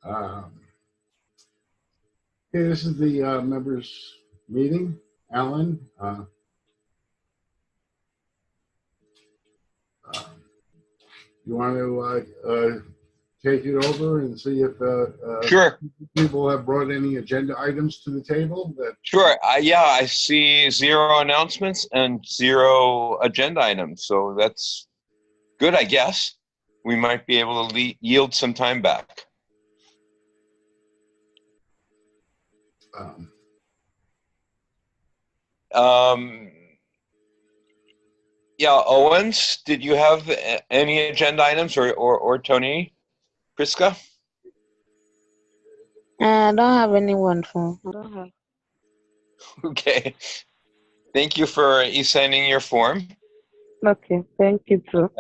Um, okay, this is the members meeting. Alan, you want to take it over and see if Sure. people have brought any agenda items to the table? Sure. Yeah, I see 0 announcements and 0 agenda items. So that's good, I guess. We might be able to yield some time back. Yeah, Owens, did you have any agenda items, or Tony, Priska? I don't have anyone for. I don't have. Okay. Thank you for e-signing your form. Okay, thank you too.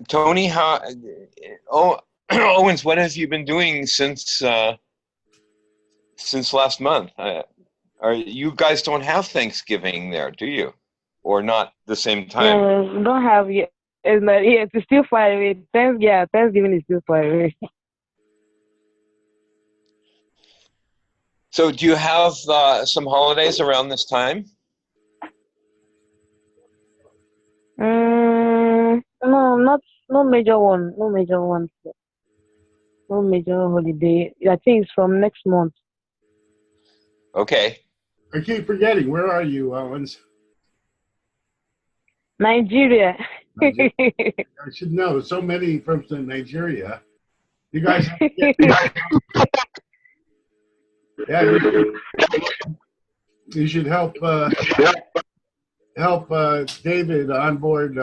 Tony, Owens, what have you been doing since last month? You guys don't have Thanksgiving there, do you? Or not the same time? No, we don't have yet. It's not yet. It's still far away. Thanksgiving is still far away. So do you have some holidays around this time? No, no major one. No major one. No major holiday. I think it's from next month. Okay. I keep forgetting. Where are you, Owens? Nigeria. I should know. So many from Nigeria. You guys have you should help David onboard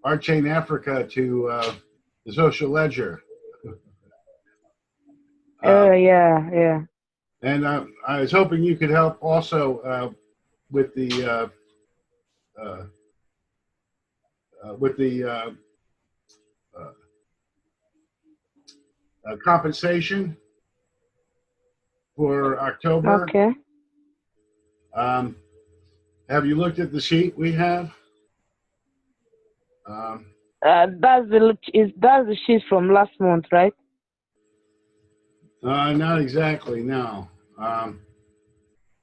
RChain Africa to the social ledger. Yeah. And I was hoping you could help also with the compensation for October. Okay. Have you looked at the sheet we have? That's the sheet from last month, right? Not exactly. No.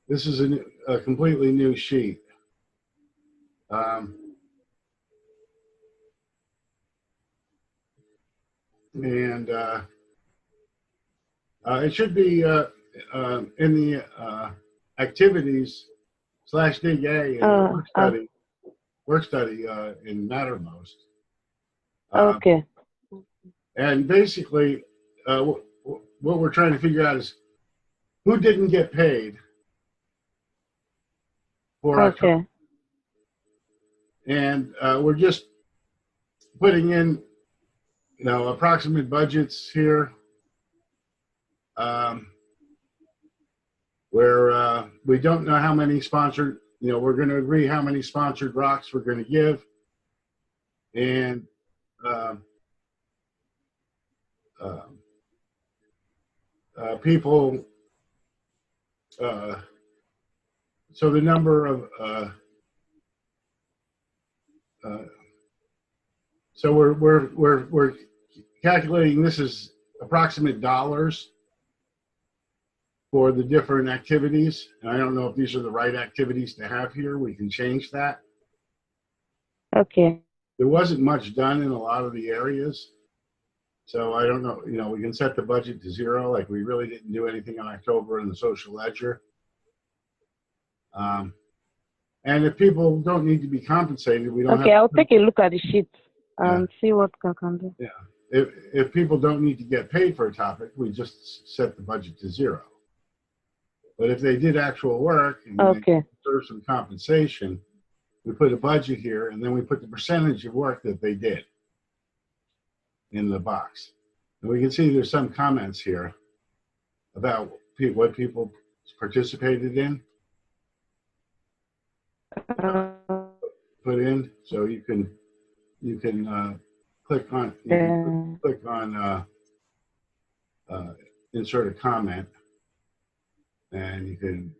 This is a completely new sheet. And it should be in the activities /dig A in work study in Mattermost. Okay. And basically, what we're trying to figure out is who didn't get paid for October. And we're just putting in, approximate budgets here, where we don't know how many sponsored, we're going to agree how many sponsored rocks we're going to give. And people, so the number of, so we're calculating this is approximate dollars for the different activities. And I don't know if these are the right activities to have here. We can change that. Okay. There wasn't much done in a lot of the areas. So I don't know, we can set the budget to 0. Like we really didn't do anything in October in the social ledger. And if people don't need to be compensated, we don't have. Okay, I'll take a look at the sheet and see what I can do. Yeah. If people don't need to get paid for a topic, we just set the budget to 0. But if they did actual work and they deserve some compensation, we put a budget here and then we put the percentage of work that they did in the box. And we can see there's some comments here about what people participated in. Put in, so you can click on insert a comment, and you can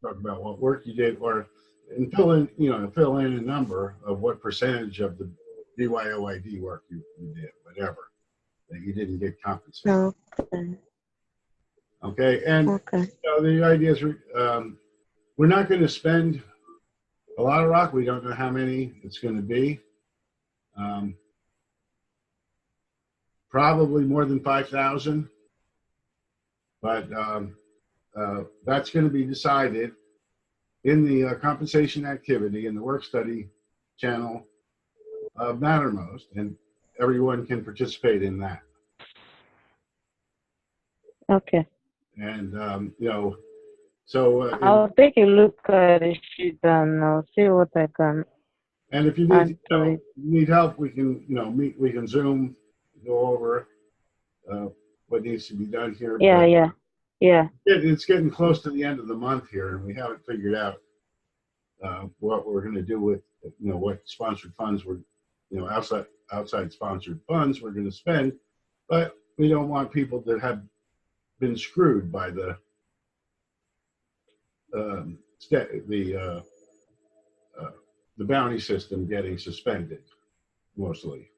talk about what work you did, and fill in a number of what percentage of the BYOID work you did, whatever, that you didn't get compensated. Okay. Okay, and Okay. the idea is we're not going to spend a lot of rock. We don't know how many it's going to be. Probably more than 5,000, but that's going to be decided in the compensation activity in the work study channel of Mattermost, and everyone can participate in that. Okay. And so I'll take a look at the sheet and I'll see what I can and if you add to it. need help, we can meet. We can Zoom, go over what needs to be done here. Yeah, but yeah. it's getting close to the end of the month here, and we haven't figured out what we're going to do with what sponsored funds we're outside sponsored funds we're going to spend, but we don't want people that have been screwed by the bounty system getting suspended, mostly.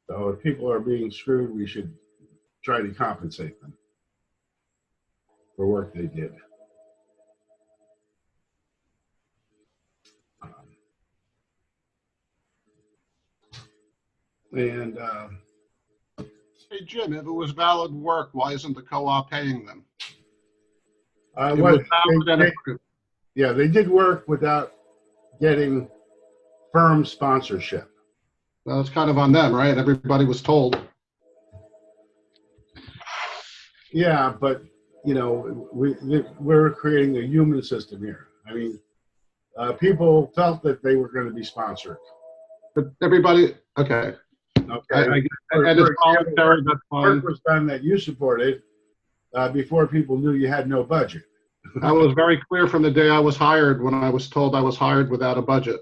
So if people are being screwed, we should try to compensate them for work they did. And Hey, Jim, if it was valid work, why isn't the co-op paying them? They did work without getting firm sponsorship. Well, it's kind of on them, right? Everybody was told. Yeah, but we're creating a human system here. I mean, people felt that they were going to be sponsored. But everybody, okay. Okay. And it's voluntary, that's fine. Work was done that you supported before people knew you had no budget. I was very clear from the day I was hired when I was told I was hired without a budget.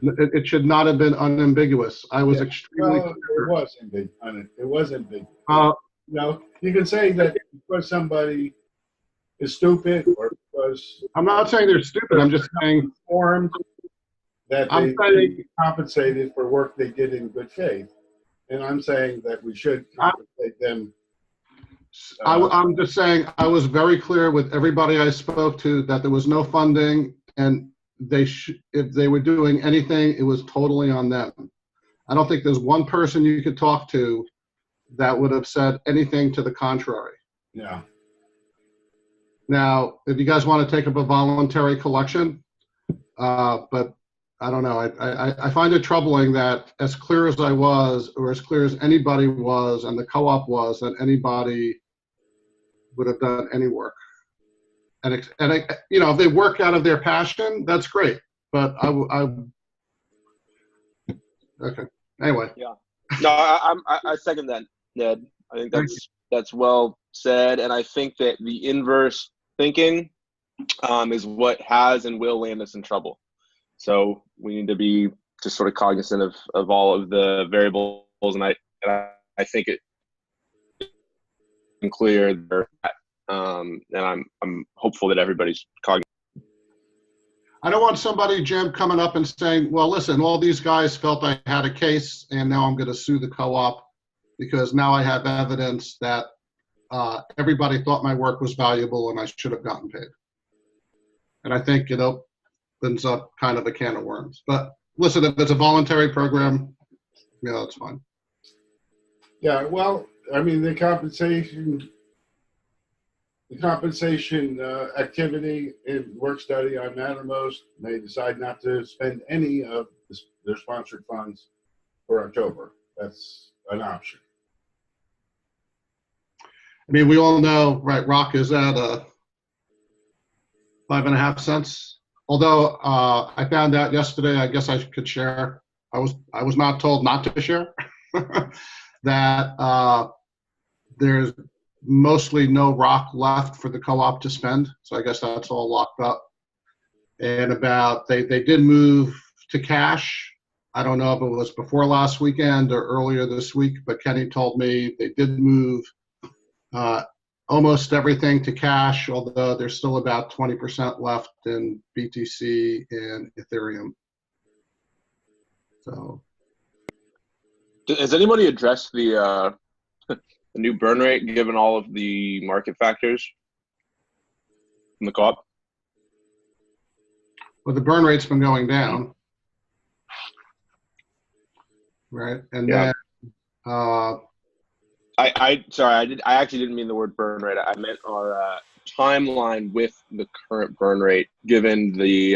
It should not have been unambiguous. I was extremely clear. It was ambiguous. You can say that because somebody is stupid or because I'm not saying they're stupid. I'm just saying informed that they be compensated for work they did in good faith. And I'm saying that we should compensate them. I'm just saying I was very clear with everybody I spoke to that there was no funding, and if they were doing anything, it was totally on them. I don't think there's one person you could talk to that would have said anything to the contrary. Yeah. Now, if you guys want to take up a voluntary collection, but I don't know. I find it troubling that as clear as I was, or as clear as anybody was, and the co-op was, that anybody would have done any work. And if they work out of their passion, that's great. But okay. Anyway. Yeah. No, I second that, Ned. I think that's well said, and I think that the inverse thinking is what has and will land us in trouble. So we need to be just sort of cognizant of all of the variables, and I think it's clear there, and I'm hopeful that everybody's cognizant. I don't want somebody, Jim, coming up and saying, well, listen, all these guys felt I had a case, and now I'm going to sue the co-op because now I have evidence that everybody thought my work was valuable and I should have gotten paid. And I think, opens up kind of a can of worms. But listen, if it's a voluntary program, that's fine. Yeah, well, I mean, the compensation activity in work study on Mattermost may decide not to spend any of their sponsored funds for October. That's an option. I mean, we all know, right, rock is at 5.5 cents. Although I found out yesterday, I guess I could share. I was not told not to share that there's mostly no rock left for the co-op to spend. So I guess that's all locked up. And they did move to cash. I don't know if it was before last weekend or earlier this week, but Kenny told me they did move almost everything to cash, although there's still about 20% left in BTC and Ethereum. So Has anybody addressed the new burn rate given all of the market factors in the co-op? Well, the burn rate's been going down, right? And Yeah. then I actually didn't mean the word burn rate. I meant our timeline with the current burn rate, given the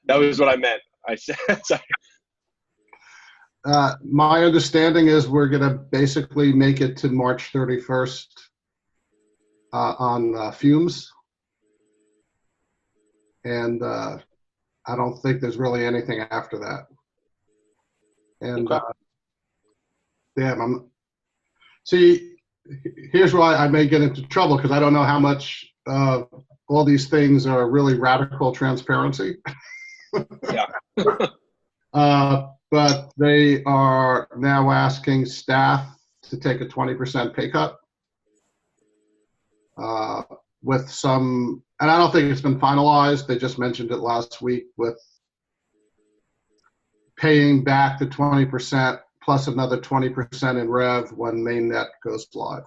that was what I meant. I said sorry. My understanding is we're going to basically make it to March 31st on fumes. And I don't think there's really anything after that. And Okay. See, here's why I may get into trouble, because I don't know how much all these things are really radical transparency. Yeah. But they are now asking staff to take a 20% pay cut with some, and I don't think it's been finalized. They just mentioned it last week, with paying back the 20% plus another 20% in rev when mainnet goes live.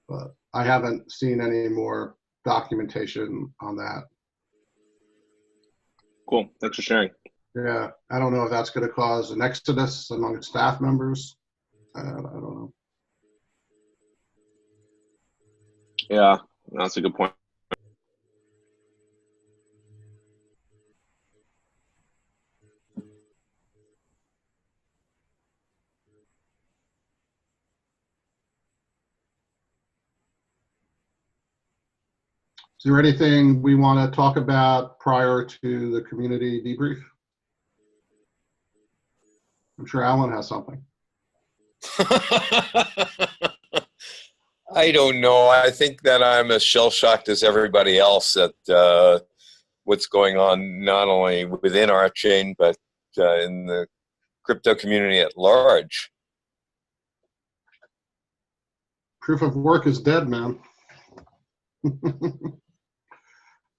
But I haven't seen any more documentation on that. Cool. Thanks for sharing. Yeah, I don't know if that's going to cause an exodus among staff members. I don't know. Yeah, that's a good point. Is there anything we want to talk about prior to the community debrief? I'm sure Alan has something. I don't know. I think that I'm as shell-shocked as everybody else at what's going on, not only within RChain, but in the crypto community at large. Proof of work is dead, man.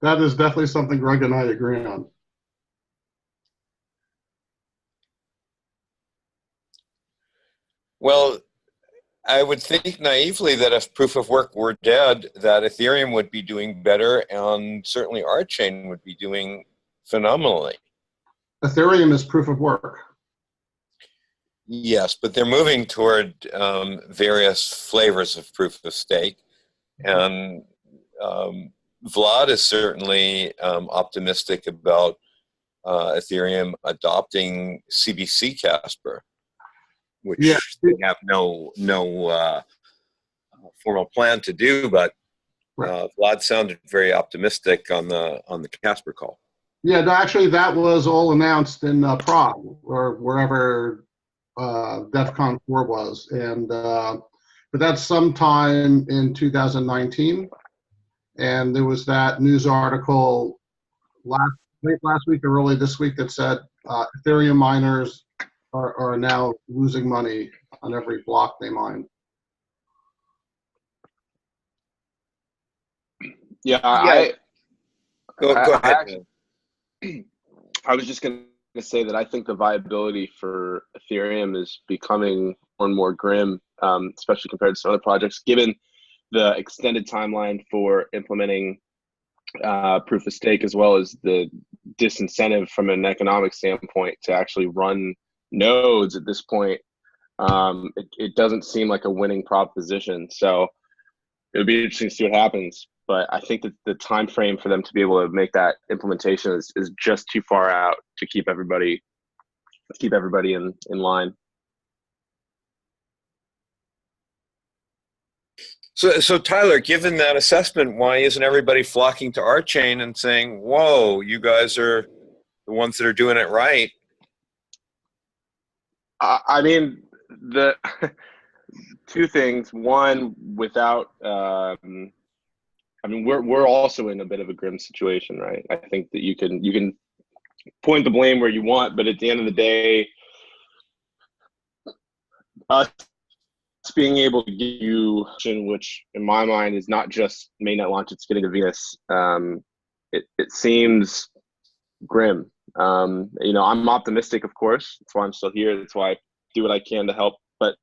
That is definitely something Greg and I agree on. Well, I would think naively that if proof of work were dead, that Ethereum would be doing better, and certainly RChain would be doing phenomenally. Ethereum is proof of work. Yes, but they're moving toward various flavors of proof of stake, and Vlad is certainly optimistic about Ethereum adopting CBC Casper, which they have no formal plan to do, but Vlad sounded very optimistic on the Casper call. Yeah, no, actually, that was all announced in Prague or wherever DEF CON 4 was, and but that's sometime in 2019. And there was that news article late last week or early this week that said Ethereum miners are now losing money on every block they mine. Yeah. Go ahead. I was just going to say that I think the viability for Ethereum is becoming more and more grim, especially compared to some other projects, given the extended timeline for implementing proof of stake, as well as the disincentive from an economic standpoint to actually run nodes at this point. It doesn't seem like a winning proposition. So it'll be interesting to see what happens. But I think that the time frame for them to be able to make that implementation is just too far out to keep everybody in line. So Tyler, given that assessment, why isn't everybody flocking to RChain and saying, "Whoa, you guys are the ones that are doing it right"? I mean, the two things. One, without, I mean, we're also in a bit of a grim situation, right? I think that you can point the blame where you want, but at the end of the day, us being able to give you, which in my mind is not just mainnet launch, it's getting to Venus. It seems grim, You know, I'm optimistic, of course. That's why I'm still here. That's why I do what I can to help. But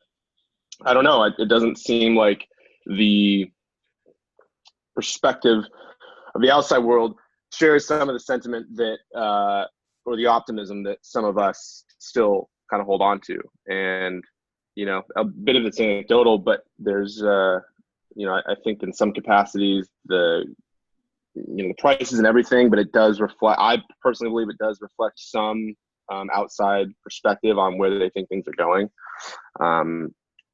I don't know. It doesn't seem like the perspective of the outside world shares some of the sentiment that, or the optimism that some of us still kind of hold on to. And, you know, a bit of it's anecdotal, but there's, you know, I think in some capacities, the prices and everything, but it does reflect, I personally believe it does reflect some outside perspective on where they think things are going.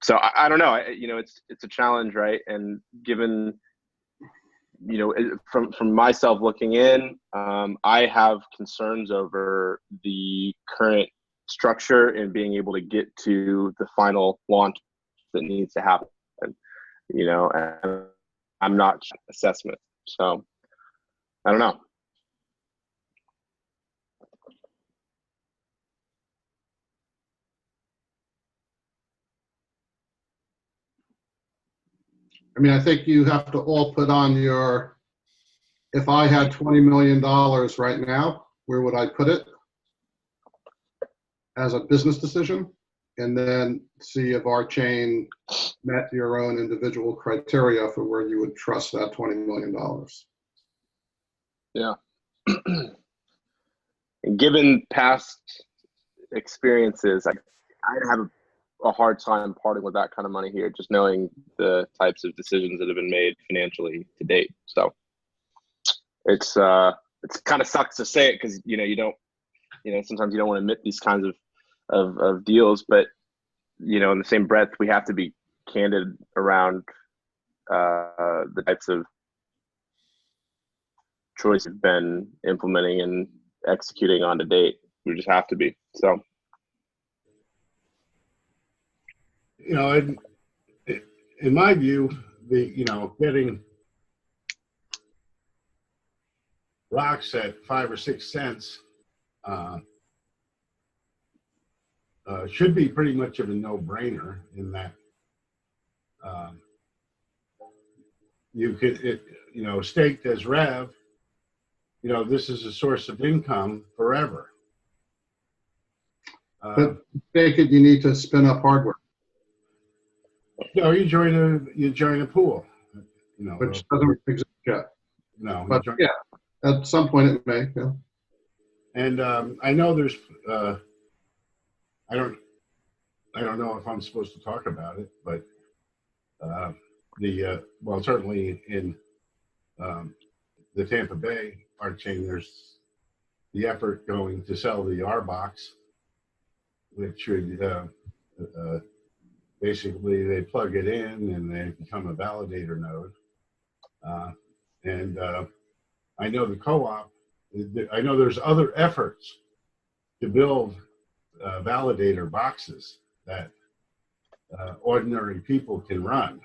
So I don't know, you know, it's a challenge, right? And given, you know, from myself looking in, I have concerns over the current structure and being able to get to the final launch that needs to happen, you know, and I'm not assessment. So I don't know. I mean, I think you have to all put on your, if I had $20 million right now, where would I put it as a business decision? And then see if RChain met your own individual criteria for where you would trust that $20 million. Yeah. Given past experiences, I'd have a hard time parting with that kind of money here, just knowing the types of decisions that have been made financially to date. So it's kind of sucks to say it, because you know, you don't, you know, sometimes you don't want to admit these kinds of deals, but you know, in the same breath, we have to be candid around the types of choices we've been implementing and executing on to date. We just have to be. So, you know, in my view, you know, getting rocks at 5 or 6 cents should be pretty much of a no-brainer, in that you could, you know, staked as rev, you know, this is a source of income forever. But take it, you need to spin up hardware. You know, you join a pool, you know, which doesn't exist yet. No, but yeah, at some point it may. Yeah. And I know there's, I don't know if I'm supposed to talk about it, but well, certainly in the Tampa Bay RChain, there's the effort going to sell the R box, which would basically they plug it in and they become a validator node. And I know the co-op, I know there's other efforts to build validator boxes that ordinary people can run.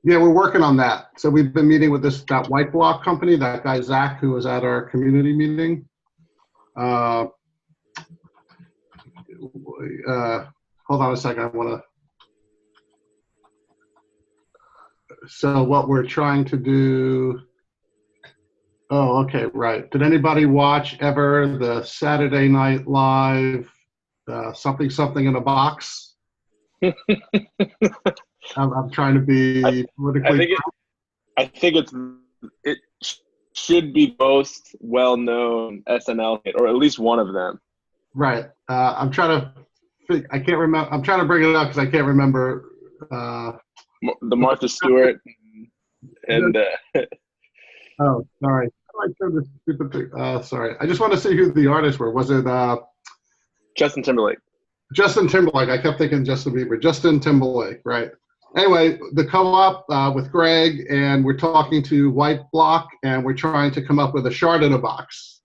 Yeah, we're working on that. So we've been meeting with that white block company, that guy Zach, who was at our community meeting. Hold on a second. I want to. So what we're trying to do. Oh, okay, right. Did anybody watch ever the Saturday Night Live something in a box? I'm trying to be politically. I think it should be most well-known SNL hit, or at least one of them. Right. I'm trying to. I can't remember. I'm trying to bring it up because I can't remember. The Martha Stewart and. Oh, sorry. I turned this stupid thing. Sorry. I just want to see who the artists were. Was it Justin Timberlake? Justin Timberlake. I kept thinking Justin Bieber. Justin Timberlake. Right. Anyway, the co-op with Greg, and we're talking to White Block, and we're trying to come up with a shard in a box.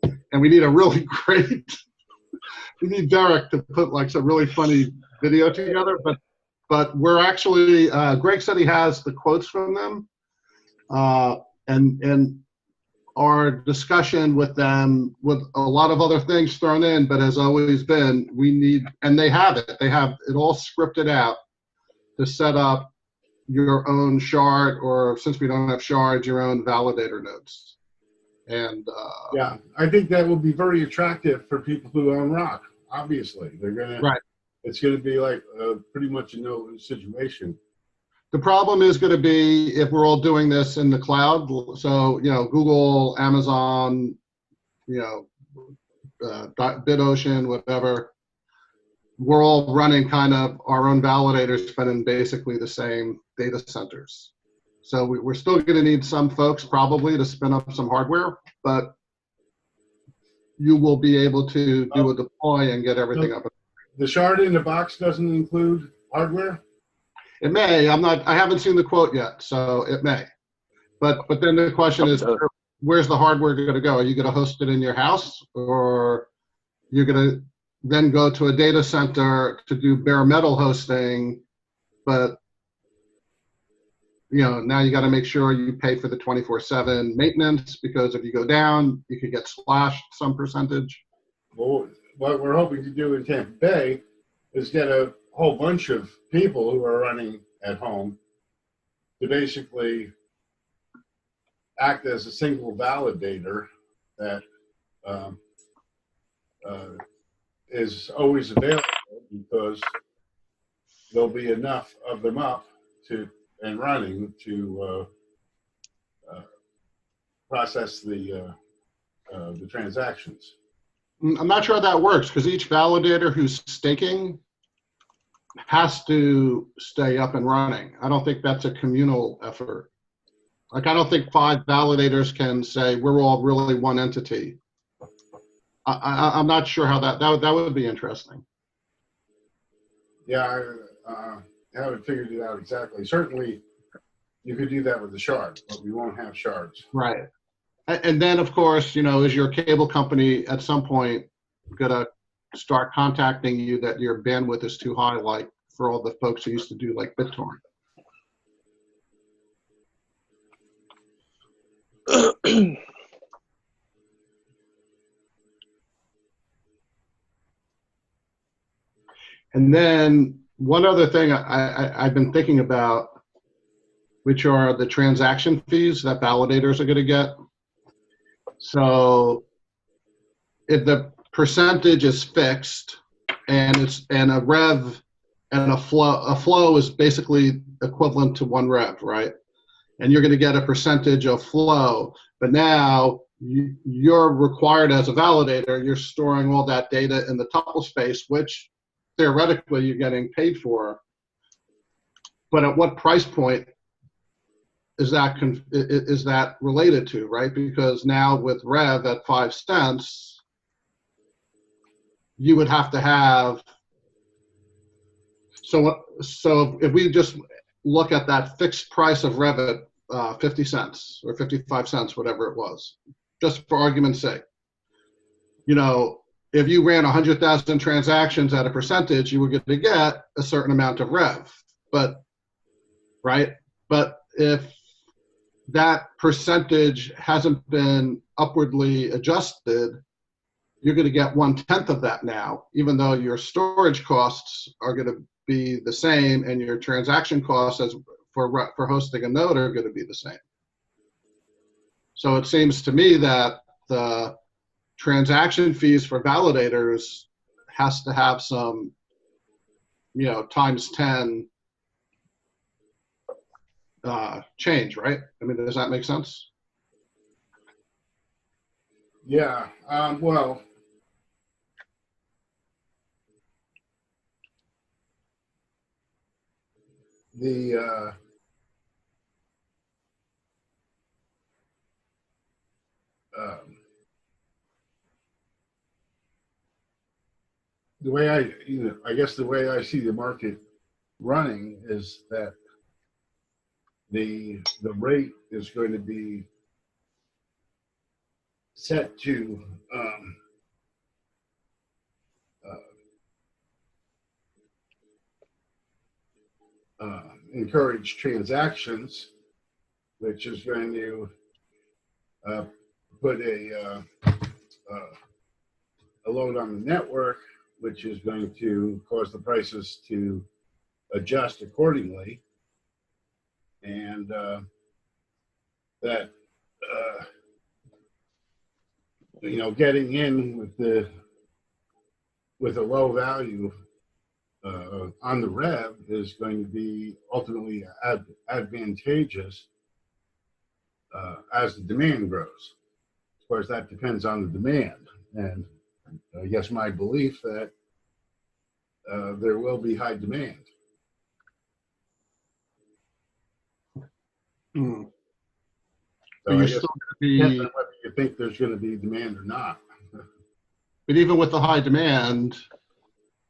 And we need a really great. We need Derek to put like some really funny video together, but we're actually. Greg said he has the quotes from them, and our discussion with them, with a lot of other things thrown in, but has always been, we need, and they have it all scripted out to set up your own shard, or since we don't have shards, your own validator nodes. And Yeah, I think that will be very attractive for people who own rock. Obviously, they're gonna. right. It's gonna be like pretty much a no situation. The problem is going to be if we're all doing this in the cloud. So, Google, Amazon, BitOcean, whatever, we're all running kind of our own validators, but in basically the same data centers. So we're still going to need some folks probably to spin up some hardware, but you will be able to do a deploy and get everything up. The shard in the box doesn't include hardware? It may. I haven't seen the quote yet, so it may. But then the question is, where's the hardware going to go? Are you going to host it in your house, or you're going to then go to a data center to do bare metal hosting? But now you got to make sure you pay for the 24/7 maintenance, because if you go down, you could get slashed some percentage. Well, what we're hoping to do in Tampa Bay is get a whole bunch of people who are running at home to basically act as a single validator that is always available, because there'll be enough of them up and running to process the transactions. I'm not sure how that works, because each validator who's staking has to stay up and running. I don't think that's a communal effort. Like, I don't think 5 validators can say we're all really one entity. I'm not sure how that would be interesting. Yeah, I haven't figured it out exactly. Certainly, you could do that with the shard, but we won't have shards. Right. And then, of course, is your cable company at some point going to start contacting you that your bandwidth is too high, like for all the folks who used to do like BitTorrent? And then one other thing I've been thinking about, which are the transaction fees that validators are going to get. So if the percentage is fixed and a rev and a flow is basically equivalent to 1 rev, right? And you're going to get a percentage of flow, but now you're required as a validator, you're storing all that data in the tuple space, which theoretically you're getting paid for. But at what price point is that related to, right? Because now with rev at 5 cents, you would have to have, so if we just look at that fixed price of rev at 50 cents or 55 cents, whatever it was, just for argument's sake, if you ran 100,000 transactions at a percentage, you were going to get a certain amount of rev, right? But if that percentage hasn't been upwardly adjusted, you're going to get 1/10 of that now, even though your storage costs are going to be the same and your transaction costs for hosting a node are going to be the same. So it seems to me that the transaction fees for validators has to have some, times 10 change, right? I mean, does that make sense? Yeah, well, the way I guess the way I see the market running is that the rate is going to be set to encourage transactions, which is going to put a load on the network, which is going to cause the prices to adjust accordingly, and that getting in with a low value on the rev is going to be ultimately advantageous as the demand grows. Of course, that depends on the demand, and I guess my belief that there will be high demand. Hmm. So You're I guess still it going depends to on whether you think there's going to be demand or not. but even with the high demand,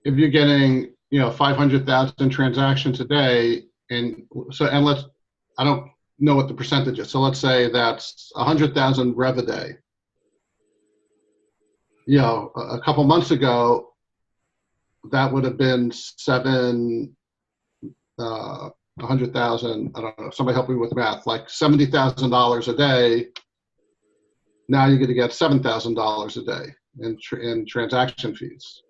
if you're getting, 500,000 transactions a day, and I don't know what the percentage is. So let's say that's 100,000 rev a day. A couple months ago, that would have been 100,000. I don't know. Somebody help me with the math. Like $70,000 a day. Now you're going to get $7,000 a day in transaction fees.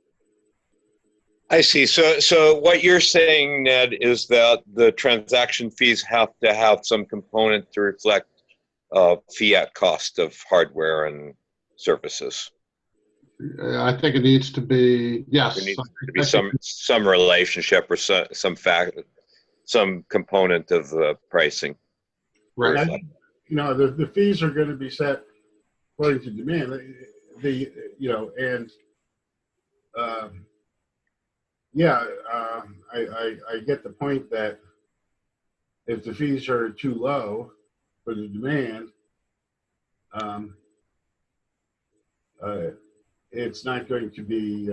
I see. So what you're saying, Ned, is that the transaction fees have to have some component to reflect fiat cost of hardware and services. I think it needs to be, yes. There needs to be some relationship or some component of the pricing. Right. The fees are going to be set according to demand. I get the point that if the fees are too low for the demand, it's not going to be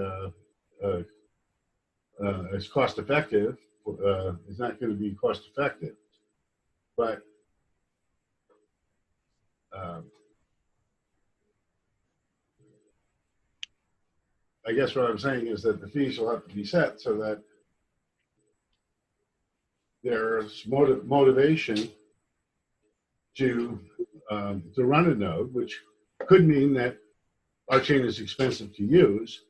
as cost effective. It's not going to be cost effective, but I guess what I'm saying is that the fees will have to be set so that there's motivation to run a node, which could mean that RChain is expensive to use,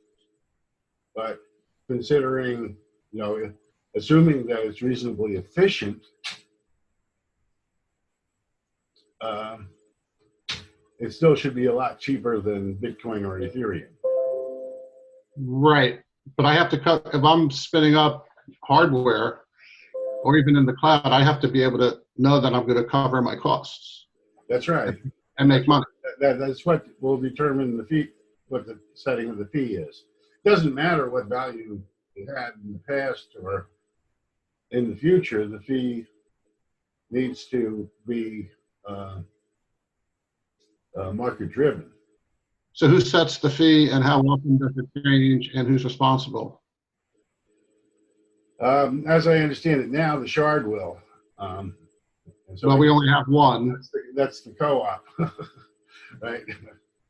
but considering, assuming that it's reasonably efficient, it still should be a lot cheaper than Bitcoin or Ethereum. Right. But I have to if I'm spinning up hardware or even in the cloud, I have to be able to know that I'm going to cover my costs. That's right. And make money. That's what will determine the fee, what the setting of the fee is. It doesn't matter what value it had in the past or in the future, the fee needs to be market driven. So who sets the fee and how often does it change and who's responsible? As I understand it now, the shard will. So well, we only have one. That's the co-op, right?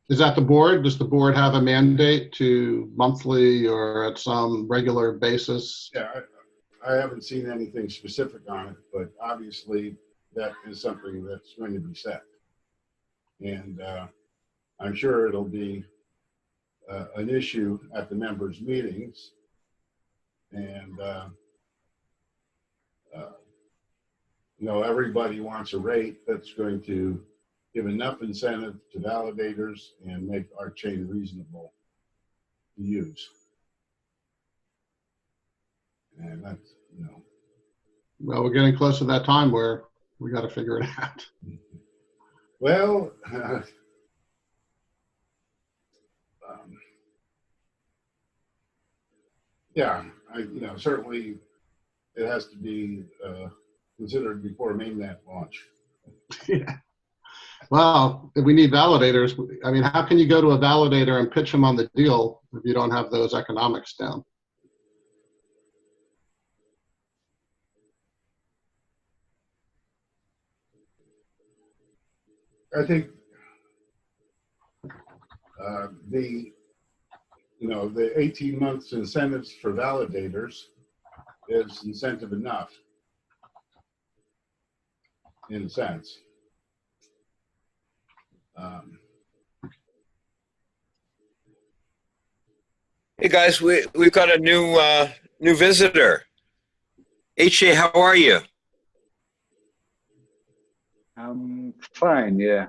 Is that the board? Does the board have a mandate to monthly or at some regular basis? Yeah, I haven't seen anything specific on it, but obviously that is something that's going to be set. And I'm sure it'll be an issue at the members' meetings. And, everybody wants a rate that's going to give enough incentive to validators and make RChain reasonable to use. And that's, Well, we're getting close to that time where we got to figure it out. Well, yeah, certainly it has to be considered before mainnet launch. Yeah. Well, if we need validators, I mean, how can you go to a validator and pitch them on the deal if you don't have those economics down? I think the 18 months incentives for validators is incentive enough, in a sense. Hey guys, we've got a new visitor. RChain, how are you? I'm fine, yeah.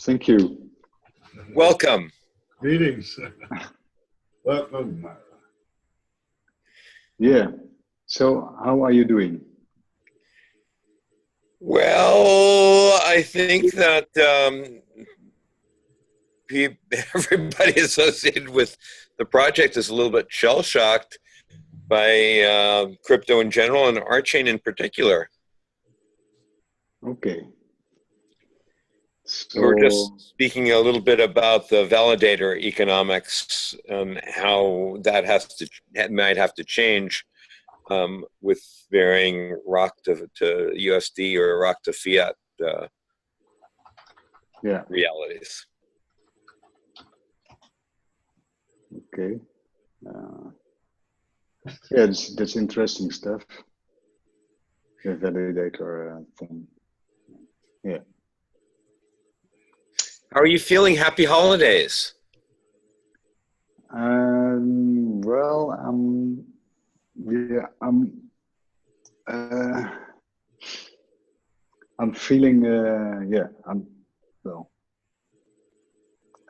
Thank you. Welcome. Greetings. Welcome. Yeah. So how are you doing? Well, I think that everybody associated with the project is a little bit shell-shocked by crypto in general and RChain in particular. Okay. So We're just speaking a little bit about the validator economics and how that might have to change with varying ROC to USD or ROC to fiat realities. Okay. Yeah, that's interesting stuff. The validator thing. Yeah. How are you feeling? Happy holidays. Well, I'm feeling, well,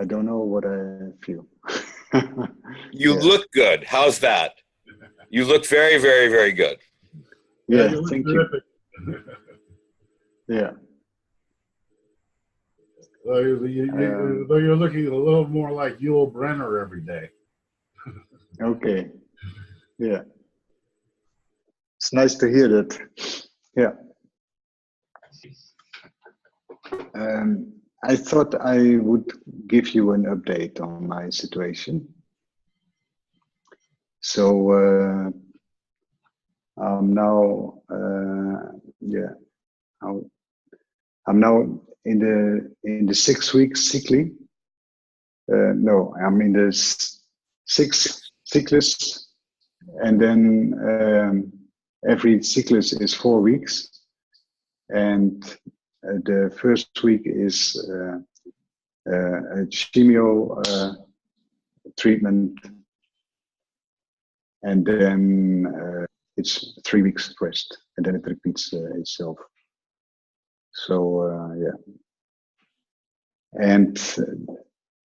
I don't know what I feel. You look good. How's that? You look very, very, very good. Yeah, thank you. Yeah. You're looking a little more like Yul Brenner every day. Okay. Yeah. It's nice to hear that. Yeah. I thought I would give you an update on my situation. So I'm now, I'm now in the 6 week cycle. No, I'm in the sixth cyclus, and then every cyclus is 4 weeks, and the first week is a chemio treatment, and then it's 3 weeks rest, and then it repeats itself. So yeah, and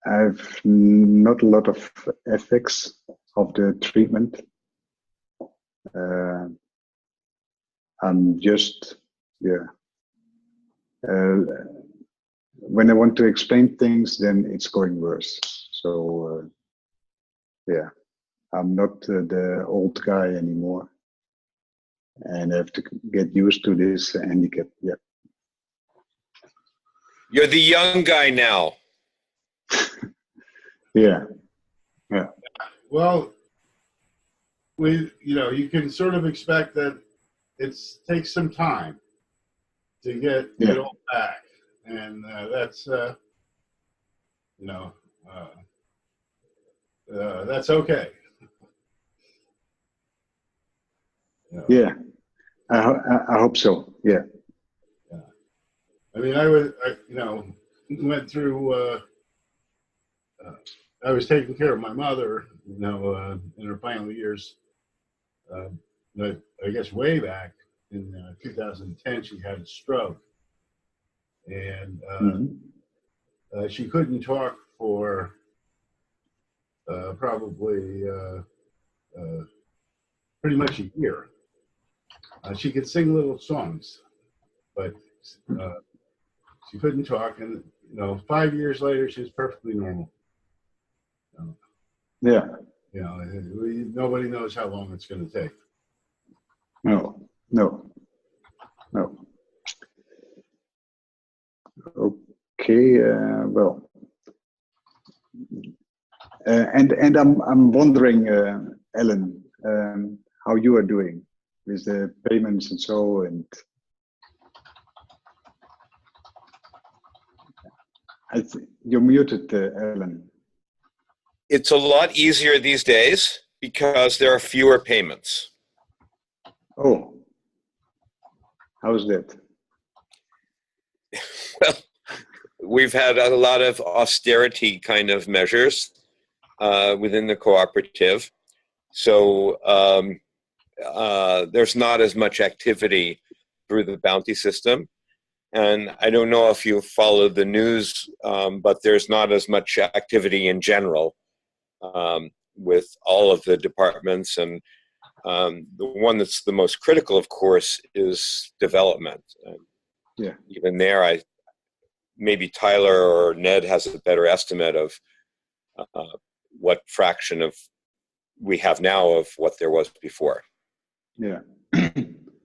I've not a lot of effects of the treatment. I'm just, when I want to explain things, then it's going worse. So yeah, I'm not the old guy anymore, and I have to get used to this handicap. Yeah. You're the young guy now. Yeah. Yeah. Well, you can sort of expect that it takes some time to get it all back, and that's that's okay. Yeah, I hope so. Yeah. I mean, I went through. I was taking care of my mother, in her final years. I guess way back in 2010, she had a stroke, and she couldn't talk for probably pretty much a year. She could sing little songs, but she couldn't talk. And 5 years later, she was perfectly normal. Yeah. Nobody knows how long it's going to take. No. Okay. Well. And I'm wondering, Ellen, how you are doing with the payments and so, and you're muted, Ellen. It's a lot easier these days because there are fewer payments. Oh, how's that? Well, we've had a lot of austerity kind of measures within the cooperative. So there's not as much activity through the bounty system. And I don't know if you followed the news, but there's not as much activity in general with all of the departments. And the one that's the most critical, of course, is development. Yeah. Even there, maybe Tyler or Ned has a better estimate of what fraction of we have now of what there was before. Yeah.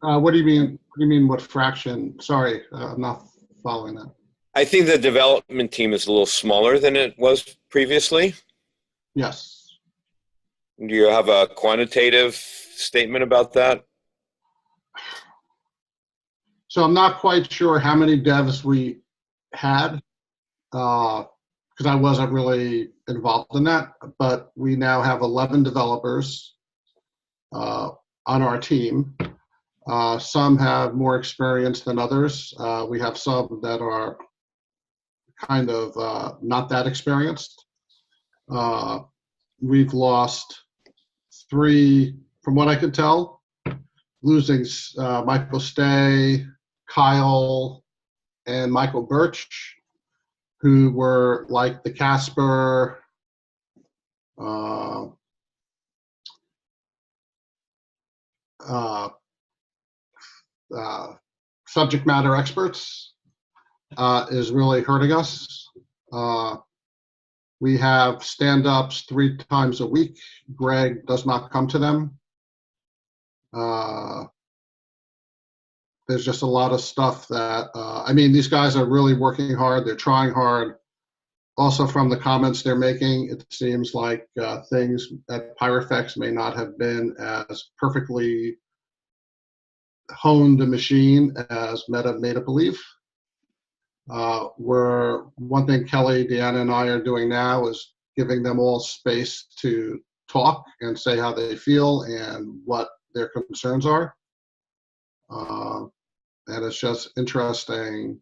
What do you mean? What do you mean? What fraction? Sorry, I'm not following that. I think the development team is a little smaller than it was previously. Yes. Do you have a quantitative statement about that? So I'm not quite sure how many devs we had, because I wasn't really involved in that. But we now have 11 developers on our team. Some have more experience than others. We have some that are kind of not that experienced. We've lost 3, from what I could tell, losing Michael Stay, Kyle, and Michael Birch, who were like the Casper subject matter experts, is really hurting us. We have stand-ups 3 times a week. Greg does not come to them. There's just a lot of stuff that, I mean, these guys are really working hard. They're trying hard. Also, from the comments they're making, it seems like things at Pyrofex may not have been as perfectly honed a machine as Meta made it believe. One thing Kelly, Deanna, and I are doing now is giving them all space to talk and say how they feel and what their concerns are. And it's just interesting.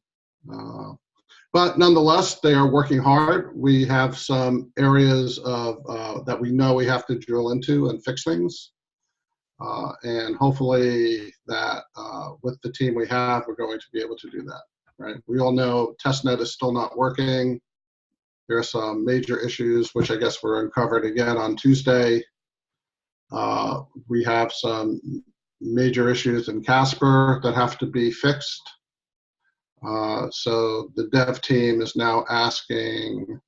But nonetheless, they are working hard. We have some areas of that we know we have to drill into and fix things. And hopefully that with the team we have, we're going to be able to do that. Right? We all know testnet is still not working. There are some major issues, which I guess were uncovered again on Tuesday. We have some major issues in Casper that have to be fixed. So the dev team is now asking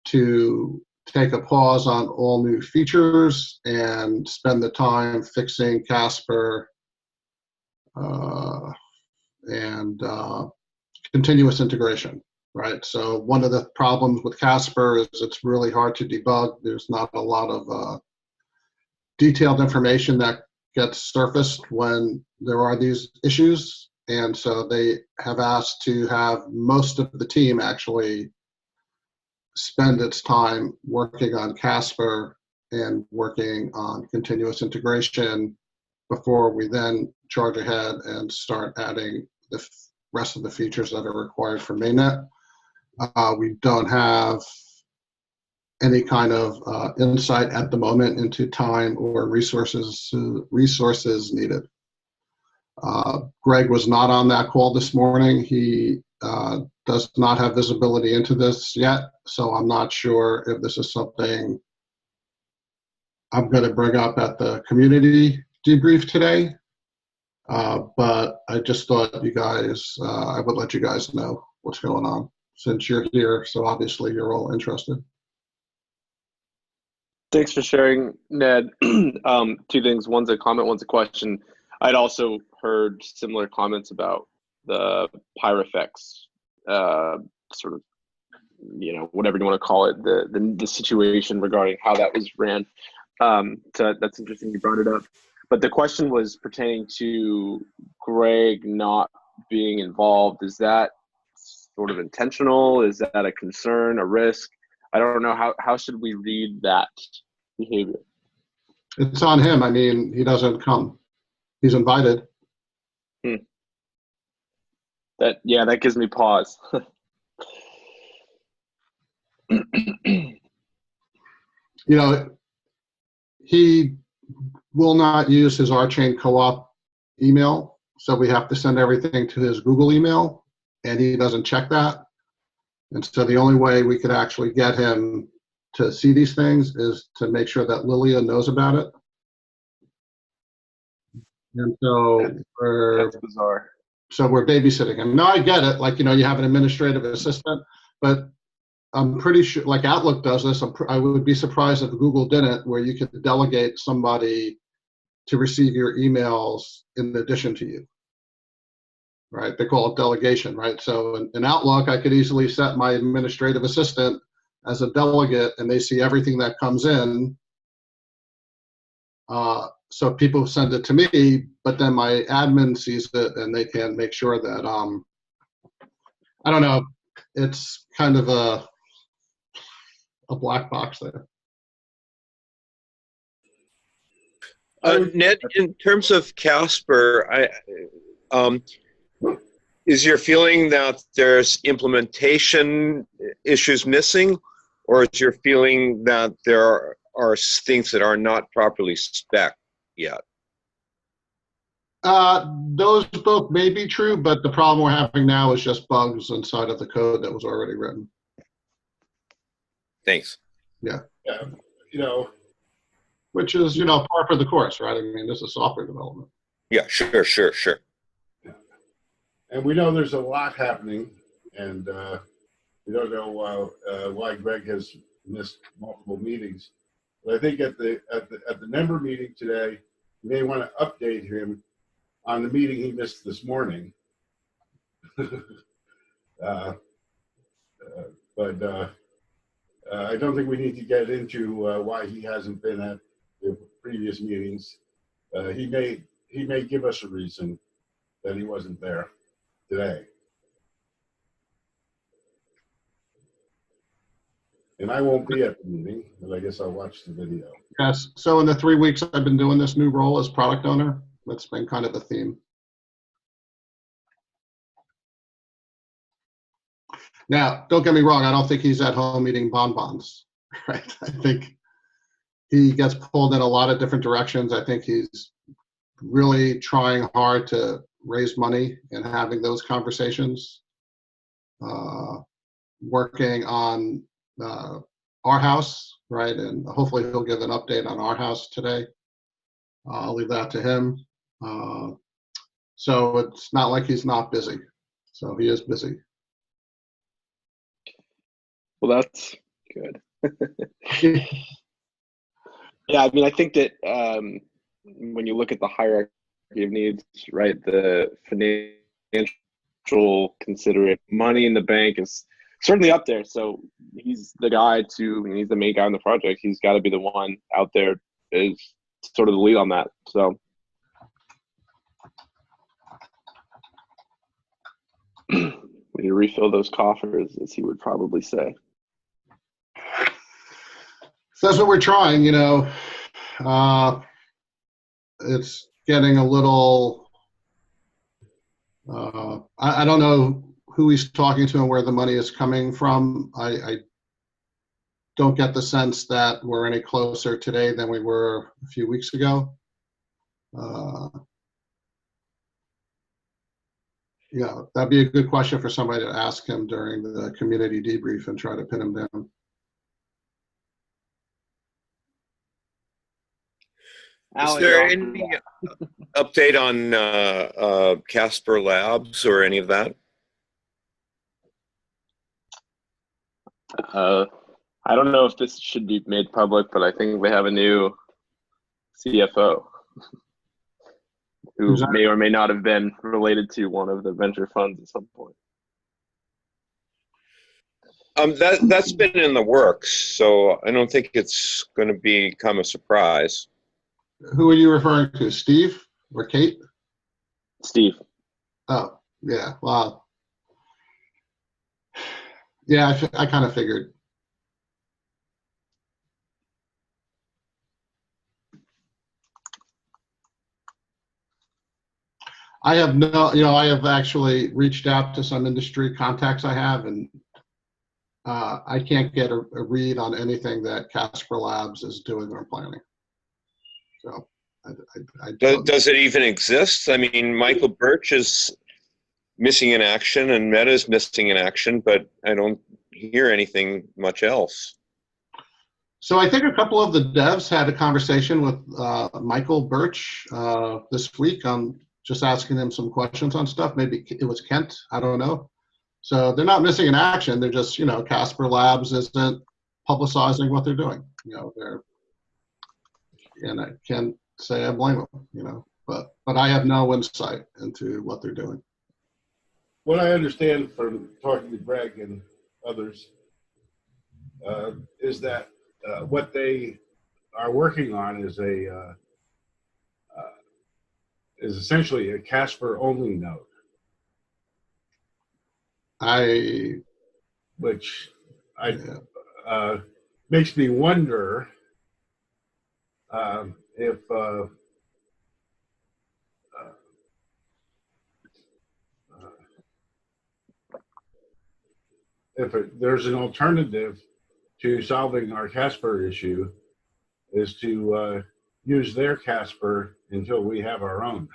to take a pause on all new features and spend the time fixing Casper and continuous integration, right? So one of the problems with Casper is it's really hard to debug. There's not a lot of detailed information that gets surfaced when there are these issues. And so they have asked to have most of the team actually spend its time working on Casper and working on continuous integration before we then charge ahead and start adding the rest of the features that are required for mainnet. We don't have any kind of insight at the moment into time or resources needed. Greg was not on that call this morning. He does not have visibility into this yet, so I'm not sure if this is something I'm going to bring up at the community debrief today. But I just thought you guys, I would let you guys know what's going on since you're here. So obviously you're all interested. Thanks for sharing, Ned. 2 things. One's a comment, one's a question. I'd also heard similar comments about the Pyrofex, sort of, you know, whatever you want to call it, the situation regarding how that was ran. So that's interesting you brought it up. But the question was pertaining to Greg not being involved. Is that sort of intentional? Is that a concern, a risk? I don't know. How should we read that behavior? It's on him. I mean, he doesn't come. He's invited. That gives me pause. You know, he will not use his RChain co-op email, so we have to send everything to his Google email. and he doesn't check that. And so the only way we could actually get him to see these things is to make sure that Lilia knows about it. And so That's bizarre. we're babysitting him. No, I get it. Like, you have an administrative assistant, but I'm pretty sure, like Outlook does this. I would be surprised if Google didn't, where you could delegate somebody to receive your emails in addition to you, right? They call it delegation, right? So in Outlook, I could easily set my administrative assistant as a delegate, and they see everything that comes in. So people send it to me, but then my admin sees it, and they can make sure that, I don't know, it's kind of a black box there. Ned, in terms of Casper, is your feeling that there's implementation issues missing, or is your feeling that there are things that are not properly spec'd yet? Those both may be true, but the problem we're having now is just bugs inside of the code that was already written. Thanks. Yeah. Yeah. Which is, par for the course, right? I mean, this is software development. Yeah, sure. Yeah. And we know there's a lot happening, and we don't know why Greg has missed multiple meetings. But I think at the member meeting today, you may want to update him on the meeting he missed this morning. But I don't think we need to get into why he hasn't been at the previous meetings. He may give us a reason that he wasn't there today. And I won't be at the meeting, but I guess I'll watch the video. Yes. So in the 3 weeks I've been doing this new role as product owner, that's been kind of the theme. Now, don't get me wrong. I don't think he's at home eating bonbons, right? I think he gets pulled in a lot of different directions. I think he's really trying hard to raise money and having those conversations, working on our house, right? And hopefully he'll give an update on our house today. I'll leave that to him. So it's not like he's not busy. So he is busy. Well, that's good. Yeah, I mean, I think that when you look at the hierarchy of needs, right, the financial considerate money in the bank is certainly up there. So he's the guy he's the main guy on the project. He's got to be the one out there is sort of the lead on that. So we need to refill those coffers, as he would probably say. So that's what we're trying, it's getting a little, I don't know who he's talking to and where the money is coming from. I don't get the sense that we're any closer today than we were a few weeks ago. Yeah, that'd be a good question for somebody to ask him during the community debrief and try to pin him down. Is there any update on Casper Labs or any of that? I don't know if this should be made public, but I think they have a new CFO who may or may not have been related to one of the venture funds at some point. That's been in the works, so I don't think it's going to become a surprise. Who are you referring to, Steve or Kate? Steve. Oh, yeah. Wow. Yeah, I kind of figured. I have I have actually reached out to some industry contacts I have, and I can't get a read on anything that Casper Labs is doing or planning. So, does it even exist? I mean, Michael Birch is missing in action, and Meta's missing in action, but I don't hear anything much else. So I think a couple of the devs had a conversation with Michael Birch this week on just asking him some questions on stuff. Maybe it was Kent, I don't know. So they're not missing in action. They're just, Casper Labs isn't publicizing what they're doing. And I can't say I blame them, but I have no insight into what they're doing. What I understand from talking to Greg and others is that what they are working on is is essentially a Casper only node, which makes me wonder if there's an alternative to solving our Casper issue is to use their Casper until we have our own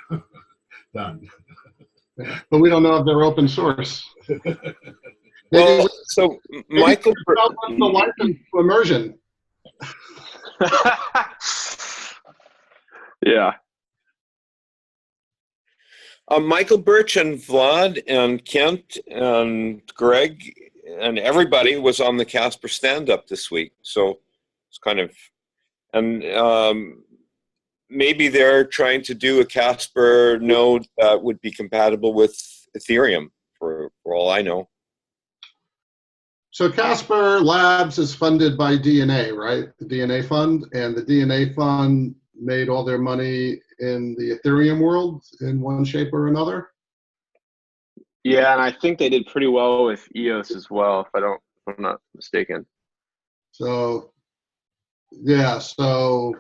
done. But we don't know if they're open source. Well, so Michael, the license to immersion. Yeah. Michael Birch and Vlad and Kent and Greg and everybody was on the Casper stand-up this week. So it's kind of, and maybe they're trying to do a Casper node that would be compatible with Ethereum, for all I know. So Casper Labs is funded by DNA, right? The DNA fund, and the DNA fund made all their money in the Ethereum world in one shape or another. Yeah, and I think they did pretty well with EOS as well, if I'm not mistaken. So, yeah, so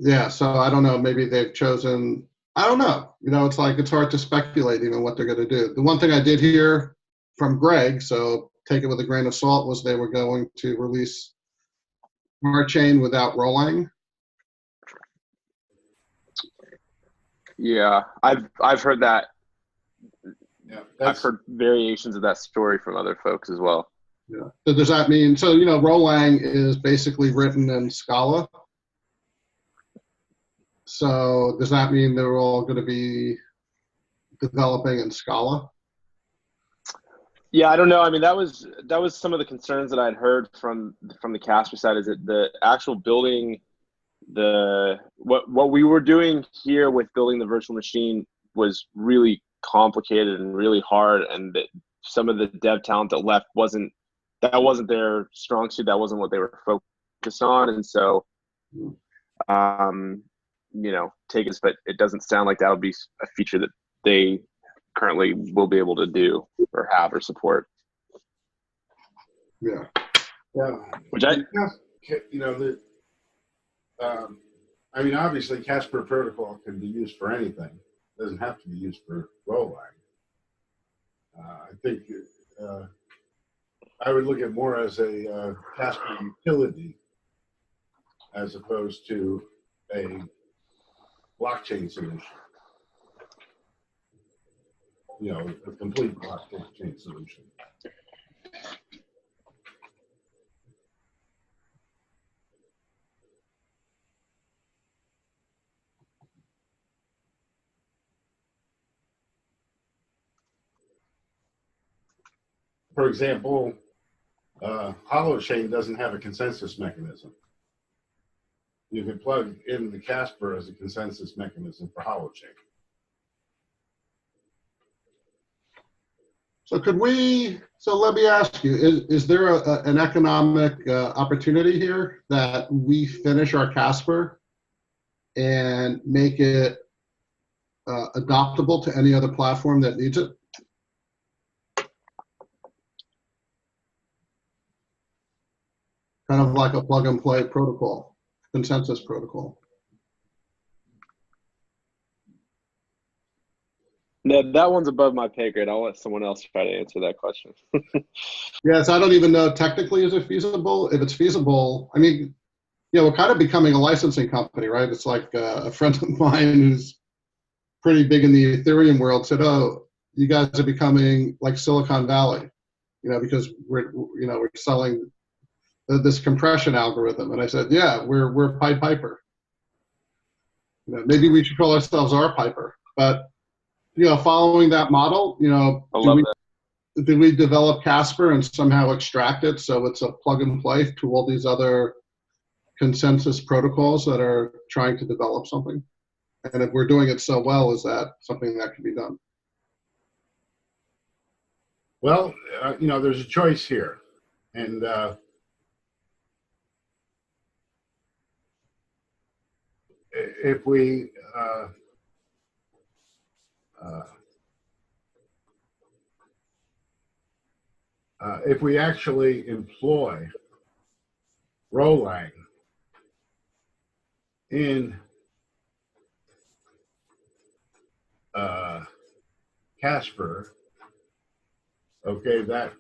I don't know. Maybe they've chosen. I don't know. It's like it's hard to speculate even what they're going to do. The one thing I did hear from Greg, so take it with a grain of salt, was they were going to release RChain without Rolang. Yeah, I've heard that. Yeah, I've heard variations of that story from other folks as well. Yeah. So does that mean, Rolang is basically written in Scala? So does that mean they're all going to be developing in Scala? Yeah, I don't know. I mean, that was some of the concerns that I'd heard from the Casper side, is that the actual building, what we were doing here with building the virtual machine was really complicated and really hard, and that some of the dev talent that left wasn't their strong suit. That wasn't what they were focused on, and so take it, but it doesn't sound like that would be a feature that they currently will be able to do or have or support. Yeah. Which I obviously Casper protocol can be used for anything. It doesn't have to be used for Rolang. I think I would look at more as a Casper utility as opposed to a blockchain solution. A complete blockchain solution. For example, RChain doesn't have a consensus mechanism. You can plug in the Casper as a consensus mechanism for RChain. So let me ask you, is there an economic opportunity here that we finish our Casper and make it adoptable to any other platform that needs it? Kind of like a plug and play protocol, consensus protocol. No, that one's above my pay grade. I'll let someone else try to answer that question. Yes, I don't even know technically is it feasible. If it's feasible, we're kind of becoming a licensing company, right? It's like a friend of mine who's pretty big in the Ethereum world said, "Oh, you guys are becoming like Silicon Valley, because we're selling this compression algorithm." And I said, "Yeah, we're Pied Piper. Maybe we should call ourselves our Piper." But following that model, I love that. did we develop Casper and somehow extract it so it's a plug and play to all these other consensus protocols that are trying to develop something? And if we're doing it so well, is that something that can be done? Well, there's a choice here. And if we actually employ Rolang in Casper, okay, that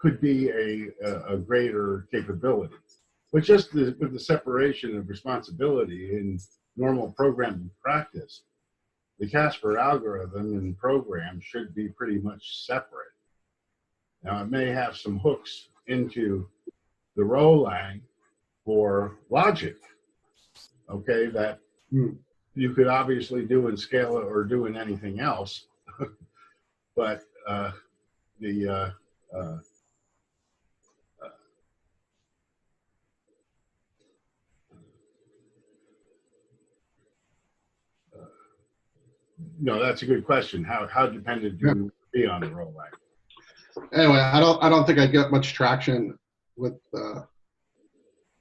could be a greater capability. But just with the separation of responsibility in normal programming practice, the Casper algorithm and program should be pretty much separate. Now, it may have some hooks into the Rolang for logic, okay, that you could obviously do in Scala or do in anything else, but no, that's a good question. How dependent do you be on the Rolang? Anyway, I don't think I get much traction with.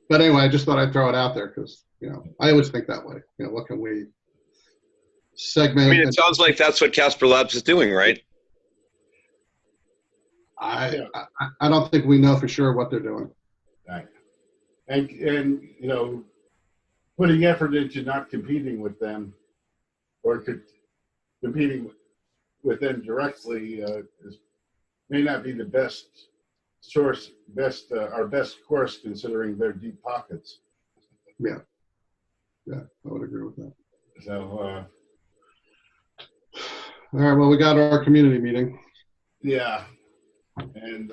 But anyway, I just thought I'd throw it out there because I always think that way. What can we segment? I mean, it sounds like that's what Casper Labs is doing, right? I don't think we know for sure what they're doing. Right. And putting effort into not competing with them or competing with them directly may not be the best our best course considering their deep pockets. Yeah, I would agree with that. So, all right. Well, we got our community meeting. Yeah, and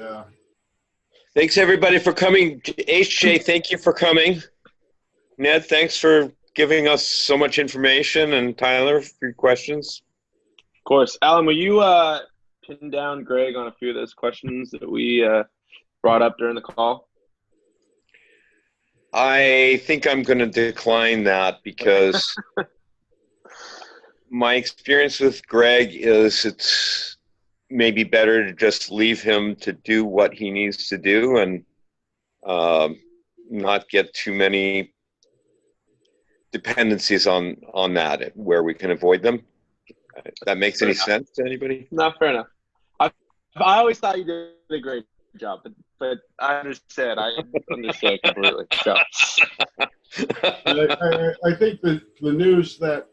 thanks everybody for coming. HJ, thank you for coming. Ned, thanks for giving us so much information, and Tyler for your questions. Of course. Alan, will you pin down Greg on a few of those questions that we brought up during the call? I think I'm going to decline that because my experience with Greg is it's maybe better to just leave him to do what he needs to do and not get too many dependencies on that where we can avoid them. If that makes any sense to anybody? No, fair enough. I always thought you did a great job, but I understand. I understand completely. So. I think that the news that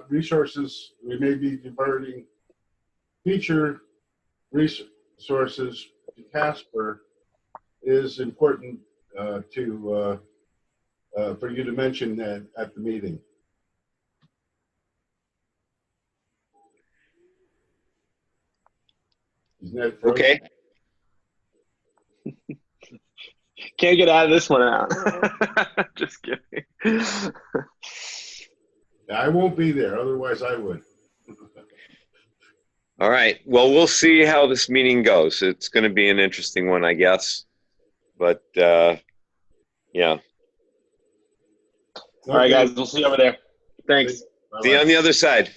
resources we may be diverting feature resources to Casper is important for you to mention that at the meeting. Okay. Can't get out of this one out. Just kidding. I won't be there, otherwise I would. All right. Well, we'll see how this meeting goes. It's going to be an interesting one, I guess. But, yeah. All right, guys. We'll see you over there. Thanks. See you on the other side.